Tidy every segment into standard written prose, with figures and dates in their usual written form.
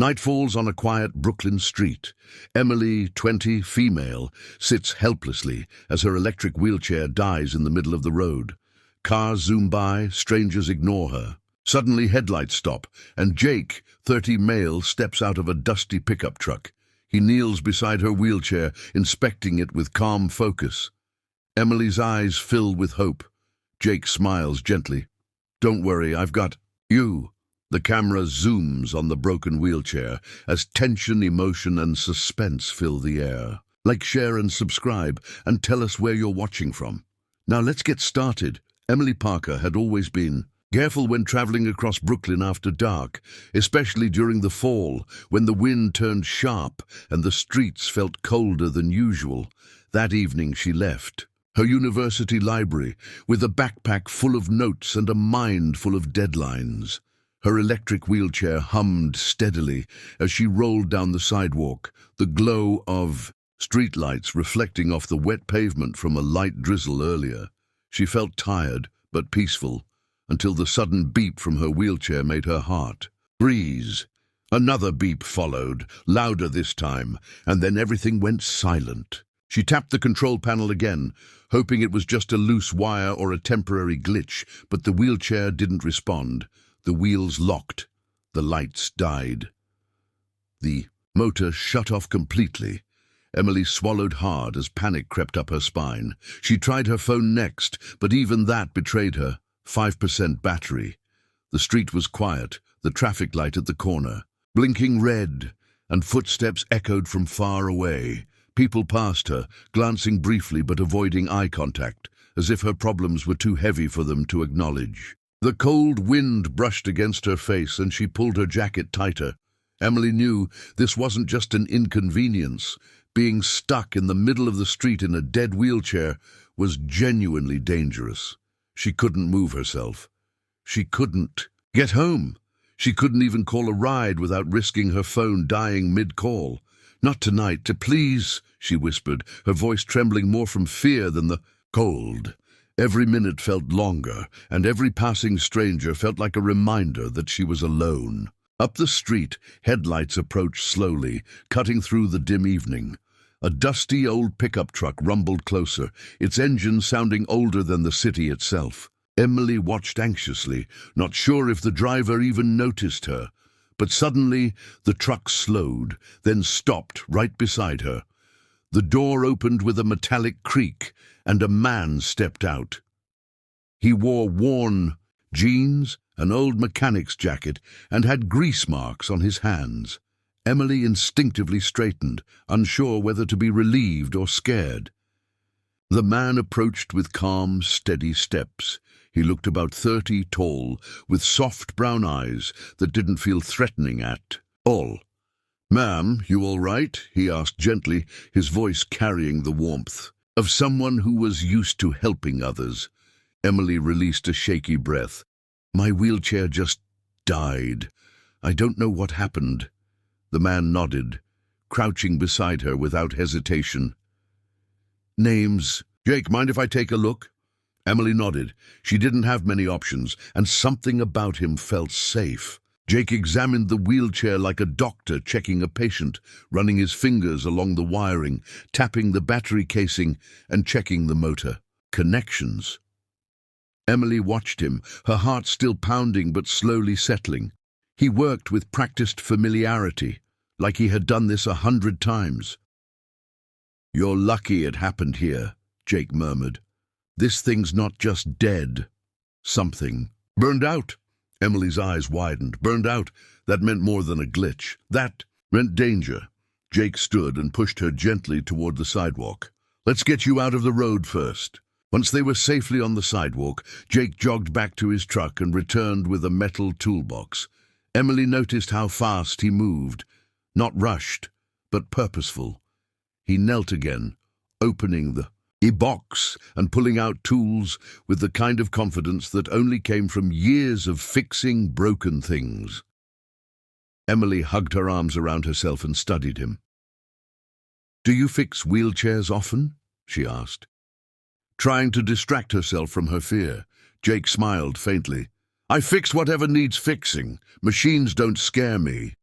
Night falls on a quiet Brooklyn street. Emily, 20, female, sits helplessly as her electric wheelchair dies in the middle of the road. Cars zoom by, strangers ignore her. Suddenly headlights stop, and Jake, 30, male, steps out of a dusty pickup truck. He kneels beside her wheelchair, inspecting it with calm focus. Emily's eyes fill with hope. Jake smiles gently. "Don't worry, I've got you." The camera zooms on the broken wheelchair as tension, emotion, and suspense fill the air. Like, share, and subscribe, and tell us where you're watching from. Now let's get started. Emily Parker had always been careful when traveling across Brooklyn after dark, especially during the fall, when the wind turned sharp and the streets felt colder than usual. That evening she left her university library with a backpack full of notes and a mind full of deadlines. Her electric wheelchair hummed steadily as she rolled down the sidewalk, the glow of streetlights reflecting off the wet pavement from a light drizzle earlier. She felt tired but peaceful, until the sudden beep from her wheelchair made her heart freeze. Another beep followed, louder this time, and then everything went silent. She tapped the control panel again, hoping it was just a loose wire or a temporary glitch, but the wheelchair didn't respond. The wheels locked. The lights died. The motor shut off completely. Emily swallowed hard as panic crept up her spine. She tried her phone next, but even that betrayed her. 5% battery. The street was quiet, the traffic light at the corner, blinking red, and footsteps echoed from far away. People passed her, glancing briefly but avoiding eye contact, as if her problems were too heavy for them to acknowledge. The cold wind brushed against her face and she pulled her jacket tighter. Emily knew this wasn't just an inconvenience. Being stuck in the middle of the street in a dead wheelchair was genuinely dangerous. She couldn't move herself. She couldn't get home. She couldn't even call a ride without risking her phone dying mid-call. "Not tonight, please," she whispered, her voice trembling more from fear than the cold. Every minute felt longer, and every passing stranger felt like a reminder that she was alone. Up the street, headlights approached slowly, cutting through the dim evening. A dusty old pickup truck rumbled closer, its engine sounding older than the city itself. Emily watched anxiously, not sure if the driver even noticed her. But suddenly, the truck slowed, then stopped right beside her. The door opened with a metallic creak, and a man stepped out. He wore worn jeans, an old mechanic's jacket, and had grease marks on his hands. Emily instinctively straightened, unsure whether to be relieved or scared. The man approached with calm, steady steps. He looked about 30 tall, with soft brown eyes that didn't feel threatening at all. "Ma'am, you all right?" he asked gently, his voice carrying the warmth of someone who was used to helping others. Emily released a shaky breath. "My wheelchair just died. I don't know what happened." The man nodded, crouching beside her without hesitation. "Name's Jake. Mind if I take a look?" Emily nodded. She didn't have many options, and something about him felt safe. Jake examined the wheelchair like a doctor checking a patient, running his fingers along the wiring, tapping the battery casing, and checking the motor connections. Emily watched him, her heart still pounding but slowly settling. He worked with practiced familiarity, like he had done this 100 times. "You're lucky it happened here," Jake murmured. "This thing's not just dead. Something burned out." Emily's eyes widened. Burned out. That meant more than a glitch. That meant danger. Jake stood and pushed her gently toward the sidewalk. "Let's get you out of the road first." Once they were safely on the sidewalk, Jake jogged back to his truck and returned with a metal toolbox. Emily noticed how fast he moved. Not rushed, but purposeful. He knelt again, opening the box and pulling out tools with the kind of confidence that only came from years of fixing broken things. Emily hugged her arms around herself and studied him. "Do you fix wheelchairs often?" she asked. Trying to distract herself from her fear, Jake smiled faintly. "I fix whatever needs fixing. Machines don't scare me."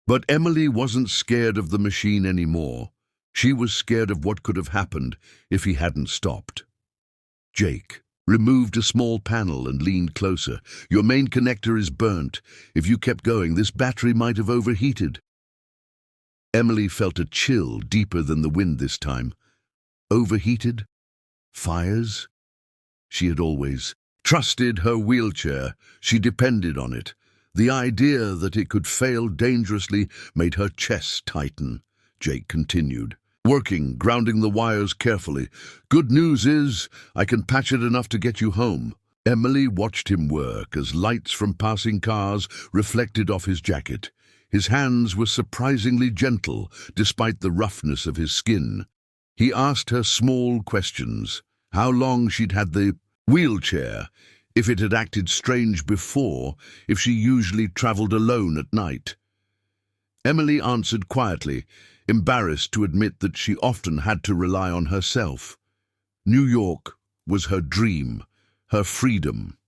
But Emily wasn't scared of the machine anymore. She was scared of what could have happened if he hadn't stopped. Jake removed a small panel and leaned closer. Your main connector is burnt. If you kept going, this battery might have overheated. Emily felt a chill deeper than the wind this time. Overheated? Fires? She had always trusted her wheelchair. She depended on it. The idea that it could fail dangerously made her chest tighten. Jake continued, working, grounding the wires carefully. Good news is, I can patch it enough to get you home. Emily watched him work as lights from passing cars reflected off his jacket. His hands were surprisingly gentle, despite the roughness of his skin. He asked her small questions. How long she'd had the wheelchair, if it had acted strange before, if she usually travelled alone at night. Emily answered quietly, embarrassed to admit that she often had to rely on herself. New York was her dream, her freedom.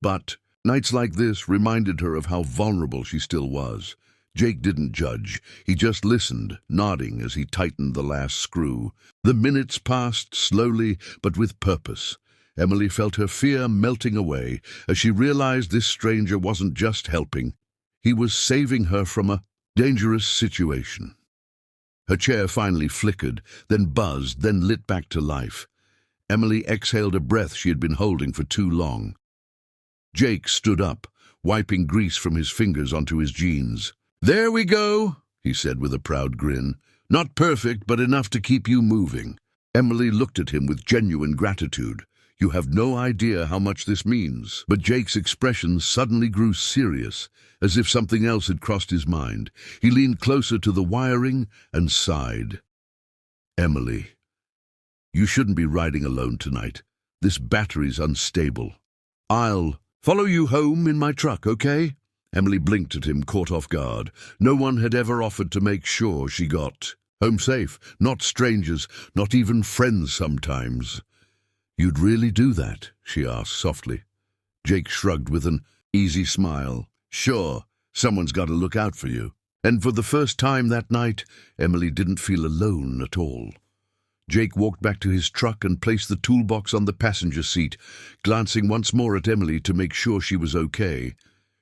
But nights like this reminded her of how vulnerable she still was. Jake didn't judge. He just listened, nodding as he tightened the last screw. The minutes passed slowly, but with purpose. Emily felt her fear melting away as she realized this stranger wasn't just helping. He was saving her from a dangerous situation. Her chair finally flickered, then buzzed, then lit back to life. Emily exhaled a breath she had been holding for too long. Jake stood up, wiping grease from his fingers onto his jeans. "There we go," he said with a proud grin. "Not perfect, but enough to keep you moving." Emily looked at him with genuine gratitude. "You have no idea how much this means." But Jake's expression suddenly grew serious, as if something else had crossed his mind. He leaned closer to the wiring and sighed. "Emily, you shouldn't be riding alone tonight. This battery's unstable. I'll follow you home in my truck, okay?" Emily blinked at him, caught off guard. No one had ever offered to make sure she got home safe. Not strangers, not even friends sometimes. "You'd really do that?" she asked softly. Jake shrugged with an easy smile. "Sure, someone's got to look out for you." And for the first time that night, Emily didn't feel alone at all. Jake walked back to his truck and placed the toolbox on the passenger seat, glancing once more at Emily to make sure she was okay.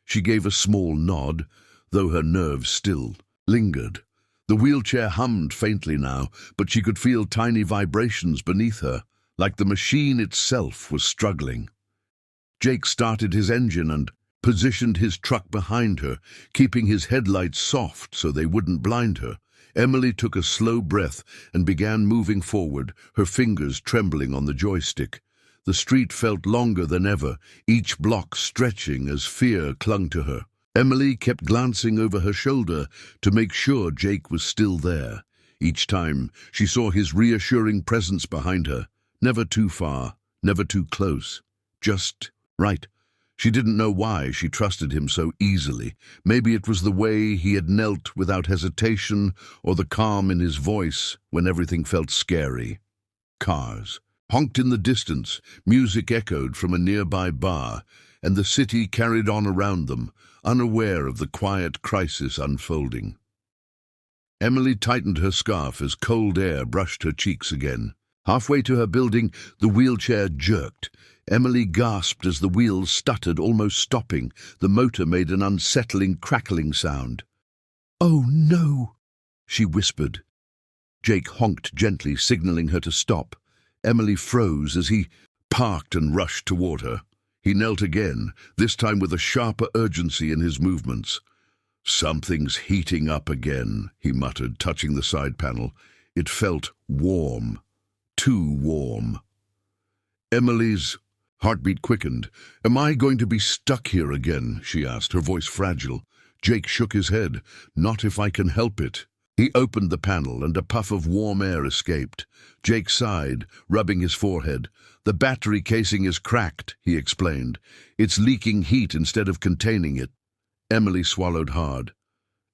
She gave a small nod, though her nerves still lingered. The wheelchair hummed faintly now, but she could feel tiny vibrations beneath her, like the machine itself was struggling. Jake started his engine and positioned his truck behind her, keeping his headlights soft so they wouldn't blind her. Emily took a slow breath and began moving forward, her fingers trembling on the joystick. The street felt longer than ever, each block stretching as fear clung to her. Emily kept glancing over her shoulder to make sure Jake was still there. Each time, she saw his reassuring presence behind her. Never too far, never too close. Just right. She didn't know why she trusted him so easily. Maybe it was the way he had knelt without hesitation, or the calm in his voice when everything felt scary. Cars honked in the distance, music echoed from a nearby bar, and the city carried on around them, unaware of the quiet crisis unfolding. Emily tightened her scarf as cold air brushed her cheeks again. Halfway to her building, the wheelchair jerked. Emily gasped as the wheels stuttered, almost stopping. The motor made an unsettling, crackling sound. "Oh, no," she whispered. Jake honked gently, signaling her to stop. Emily froze as he parked and rushed toward her. He knelt again, this time with a sharper urgency in his movements. "Something's heating up again," he muttered, touching the side panel. It felt warm. Too warm. Emily's heartbeat quickened. "Am I going to be stuck here again?" she asked, her voice fragile. Jake shook his head. "Not if I can help it." He opened the panel and a puff of warm air escaped. Jake sighed, rubbing his forehead. "The battery casing is cracked," he explained. "It's leaking heat instead of containing it." Emily swallowed hard.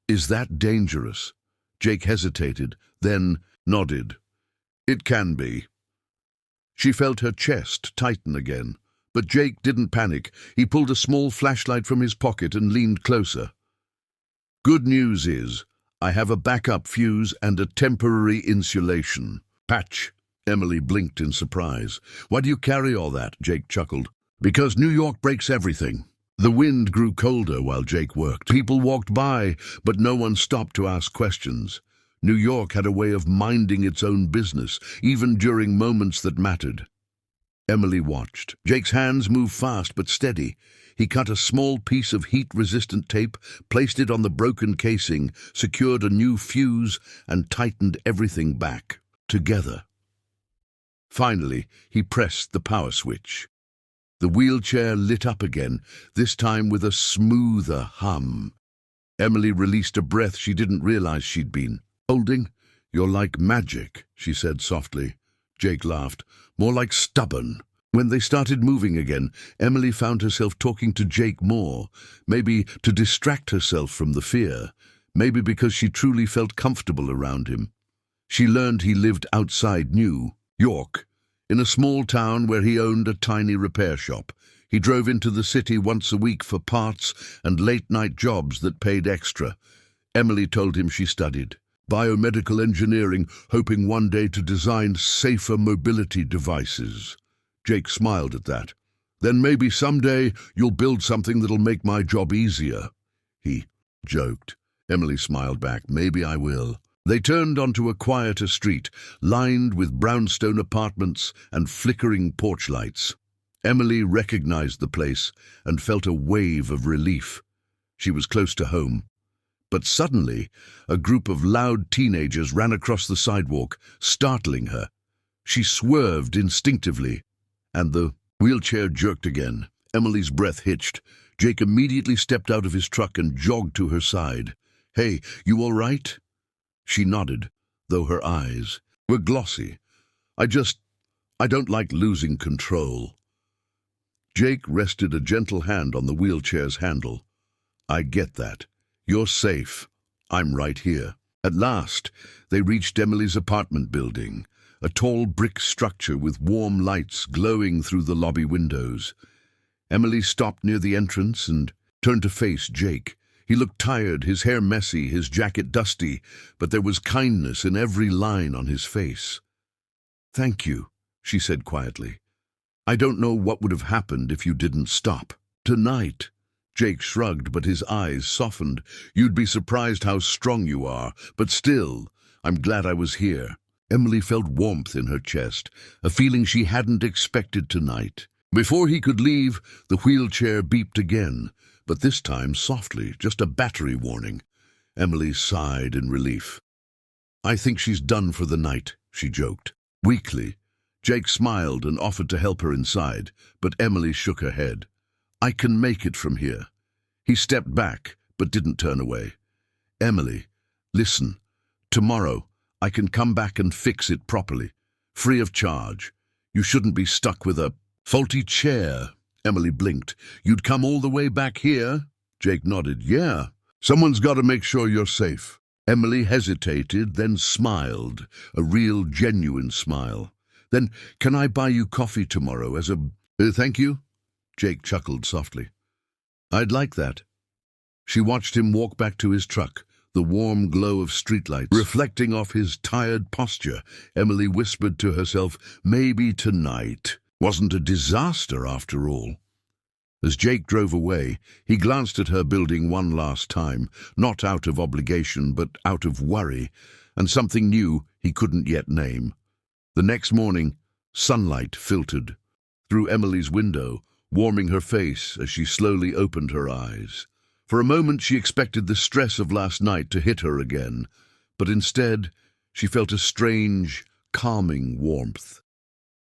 "Is that dangerous?" Jake hesitated, then nodded. "It can be." She felt her chest tighten again, but Jake didn't panic. He pulled a small flashlight from his pocket and leaned closer. "Good news is, I have a backup fuse and a temporary insulation patch. Emily blinked in surprise. Why do you carry all that? Jake chuckled. Because New York breaks everything. The wind grew colder while Jake worked. People walked by, but no one stopped to ask questions. New York had a way of minding its own business, even during moments that mattered. Emily watched. Jake's hands moved fast but steady. He cut a small piece of heat-resistant tape, placed it on the broken casing, secured a new fuse, and tightened everything back, together. Finally, he pressed the power switch. The wheelchair lit up again, this time with a smoother hum. Emily released a breath she didn't realize she'd been holding. You're like magic, she said softly. Jake laughed. More like stubborn. When they started moving again, Emily found herself talking to Jake more, maybe to distract herself from the fear, maybe because she truly felt comfortable around him. She learned he lived outside New York, in a small town where he owned a tiny repair shop. He drove into the city once a week for parts and late-night jobs that paid extra. Emily told him she studied biomedical engineering, hoping one day to design safer mobility devices. Jake smiled at that. Then maybe someday you'll build something that'll make my job easier. He joked. Emily smiled back. Maybe I will. They turned onto a quieter street, lined with brownstone apartments and flickering porch lights. Emily recognized the place and felt a wave of relief. She was close to home. But suddenly, a group of loud teenagers ran across the sidewalk, startling her. She swerved instinctively, and the wheelchair jerked again. Emily's breath hitched. Jake immediately stepped out of his truck and jogged to her side. Hey, you all right? She nodded, though her eyes were glossy. I don't like losing control. Jake rested a gentle hand on the wheelchair's handle. I get that. You're safe. I'm right here. At last, they reached Emily's apartment building, a tall brick structure with warm lights glowing through the lobby windows. Emily stopped near the entrance and turned to face Jake. He looked tired, his hair messy, his jacket dusty, but there was kindness in every line on his face. Thank you, she said quietly. I don't know what would have happened if you didn't stop. Tonight, Jake shrugged, but his eyes softened. You'd be surprised how strong you are, but still, I'm glad I was here. Emily felt warmth in her chest, a feeling she hadn't expected tonight. Before he could leave, the wheelchair beeped again, but this time softly, just a battery warning. Emily sighed in relief. I think she's done for the night, she joked. Weakly, Jake smiled and offered to help her inside, but Emily shook her head. I can make it from here. He stepped back, but didn't turn away. Emily, listen. Tomorrow, I can come back and fix it properly, free of charge. You shouldn't be stuck with a faulty chair. Emily blinked. You'd come all the way back here? Jake nodded. Yeah. Someone's got to make sure you're safe. Emily hesitated, then smiled, a real, genuine smile. Then, can I buy you coffee tomorrow as a thank you? Jake chuckled softly. I'd like that. She watched him walk back to his truck, the warm glow of streetlights reflecting off his tired posture. Emily whispered to herself, maybe tonight wasn't a disaster after all. As Jake drove away, he glanced at her building one last time, not out of obligation but out of worry, and something new he couldn't yet name. The next morning, sunlight filtered through Emily's window, warming her face as she slowly opened her eyes. For a moment she expected the stress of last night to hit her again, but instead she felt a strange, calming warmth.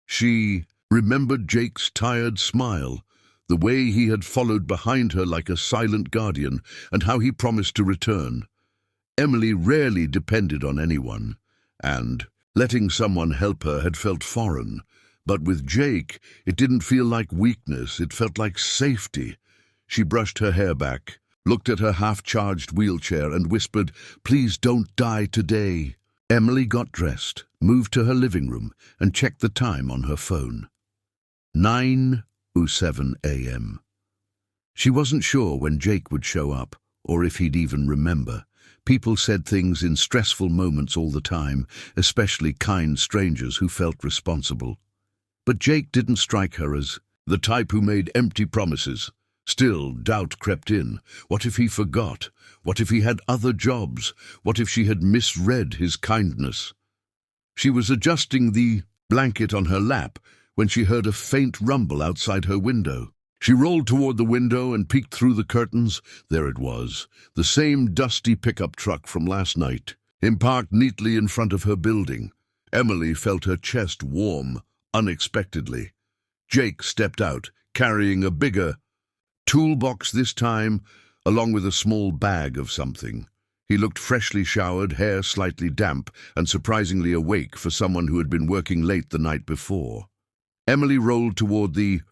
She remembered Jake's tired smile, the way he had followed behind her like a silent guardian, and how he promised to return. Emily rarely depended on anyone, and letting someone help her had felt foreign. But with Jake, it didn't feel like weakness, it felt like safety. She brushed her hair back, looked at her half-charged wheelchair and whispered, "Please don't die today." Emily got dressed, moved to her living room and checked the time on her phone. 9:07 a.m. She wasn't sure when Jake would show up, or if he'd even remember, People said things in stressful moments all the time, especially kind strangers who felt responsible. But Jake didn't strike her as the type who made empty promises. Still, doubt crept in. What if he forgot? What if he had other jobs? What if she had misread his kindness? She was adjusting the blanket on her lap when she heard a faint rumble outside her window. She rolled toward the window and peeked through the curtains. There it was, the same dusty pickup truck from last night, parked neatly in front of her building. Emily felt her chest warm, unexpectedly. Jake stepped out, carrying a bigger toolbox this time, along with a small bag of something. He looked freshly showered, hair slightly damp, and surprisingly awake for someone who had been working late the night before. Emily rolled toward the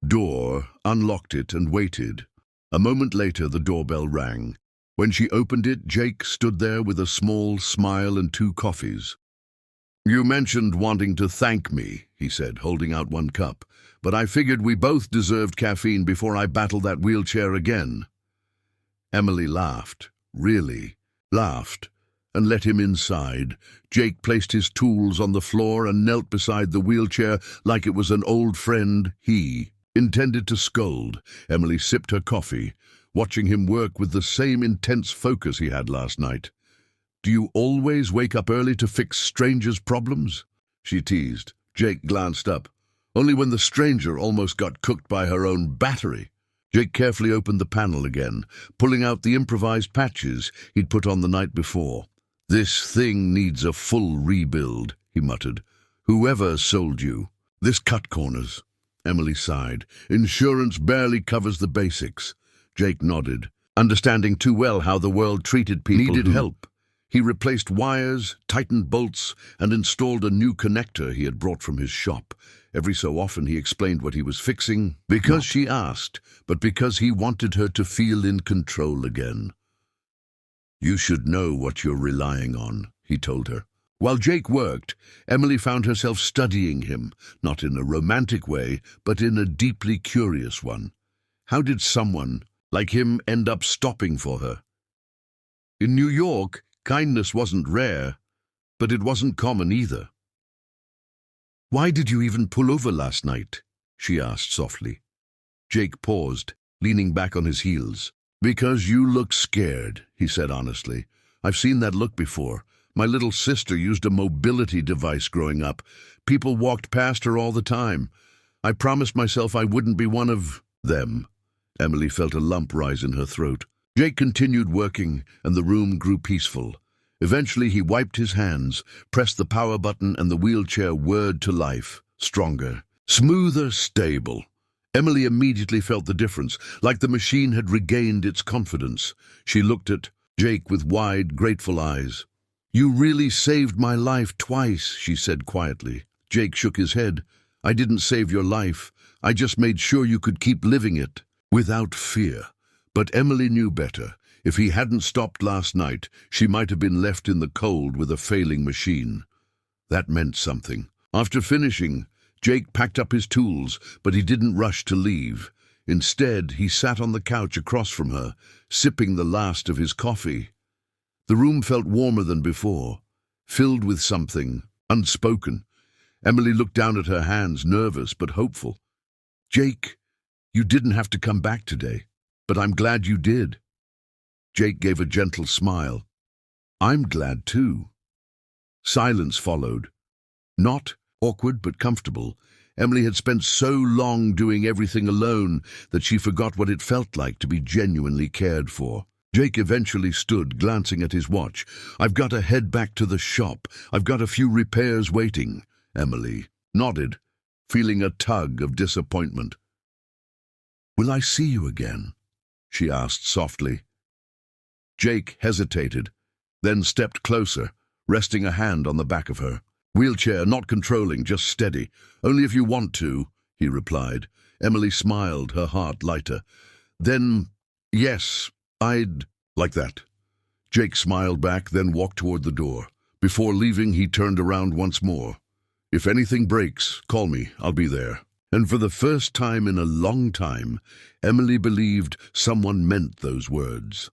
door, unlocked it, and waited. A moment later, the doorbell rang. When she opened it, Jake stood there with a small smile and 2 coffees. "You mentioned wanting to thank me," he said, holding out 1 cup, "but I figured we both deserved caffeine before I battled that wheelchair again." Emily laughed, really laughed, and let him inside. Jake placed his tools on the floor and knelt beside the wheelchair like it was an old friend he intended to scold. Emily sipped her coffee, watching him work with the same intense focus he had last night. "Do you always wake up early to fix strangers' problems?" she teased. Jake glanced up. "Only when the stranger almost got cooked by her own battery." Jake carefully opened the panel again, pulling out the improvised patches he'd put on the night before. "This thing needs a full rebuild," he muttered. "Whoever sold you this cut corners." Emily sighed. "Insurance barely covers the basics." Jake nodded, understanding too well how the world treated people who needed help. He replaced wires, tightened bolts, and installed a new connector he had brought from his shop. Every so often he explained what he was fixing, because she asked, but because he wanted her to feel in control again. "You should know what you're relying on," he told her. While Jake worked, Emily found herself studying him, not in a romantic way, but in a deeply curious one. How did someone like him end up stopping for her? In New York, kindness wasn't rare, but it wasn't common either. "Why did you even pull over last night?" she asked softly. Jake paused, leaning back on his heels. "Because you look scared," he said honestly. "I've seen that look before. My little sister used a mobility device growing up. People walked past her all the time. I promised myself I wouldn't be one of them." Emily felt a lump rise in her throat. Jake continued working, and the room grew peaceful. Eventually he wiped his hands, pressed the power button, and the wheelchair whirred to life. Stronger, smoother, stable. Emily immediately felt the difference, like the machine had regained its confidence. She looked at Jake with wide, grateful eyes. "You really saved my life twice," she said quietly. Jake shook his head. "I didn't save your life. I just made sure you could keep living it without fear." But Emily knew better. If he hadn't stopped last night, she might have been left in the cold with a failing machine. That meant something. After finishing, Jake packed up his tools, but he didn't rush to leave. Instead, he sat on the couch across from her, sipping the last of his coffee. The room felt warmer than before, filled with something unspoken. Emily looked down at her hands, nervous but hopeful. "Jake, you didn't have to come back today, but I'm glad you did." Jake gave a gentle smile. "I'm glad too." Silence followed. Not awkward but comfortable. Emily had spent so long doing everything alone that she forgot what it felt like to be genuinely cared for. Jake eventually stood, glancing at his watch. "I've got to head back to the shop. I've got a few repairs waiting." Emily nodded, feeling a tug of disappointment. "Will I see you again?" she asked softly. Jake hesitated, then stepped closer, resting a hand on the back of her. "Wheelchair, not controlling, just steady. Only if you want to," he replied. Emily smiled, her heart lighter. "Then, yes, I'd like that." Jake smiled back, then walked toward the door. Before leaving, he turned around once more. "If anything breaks, call me. I'll be there." And for the first time in a long time, Emily believed someone meant those words.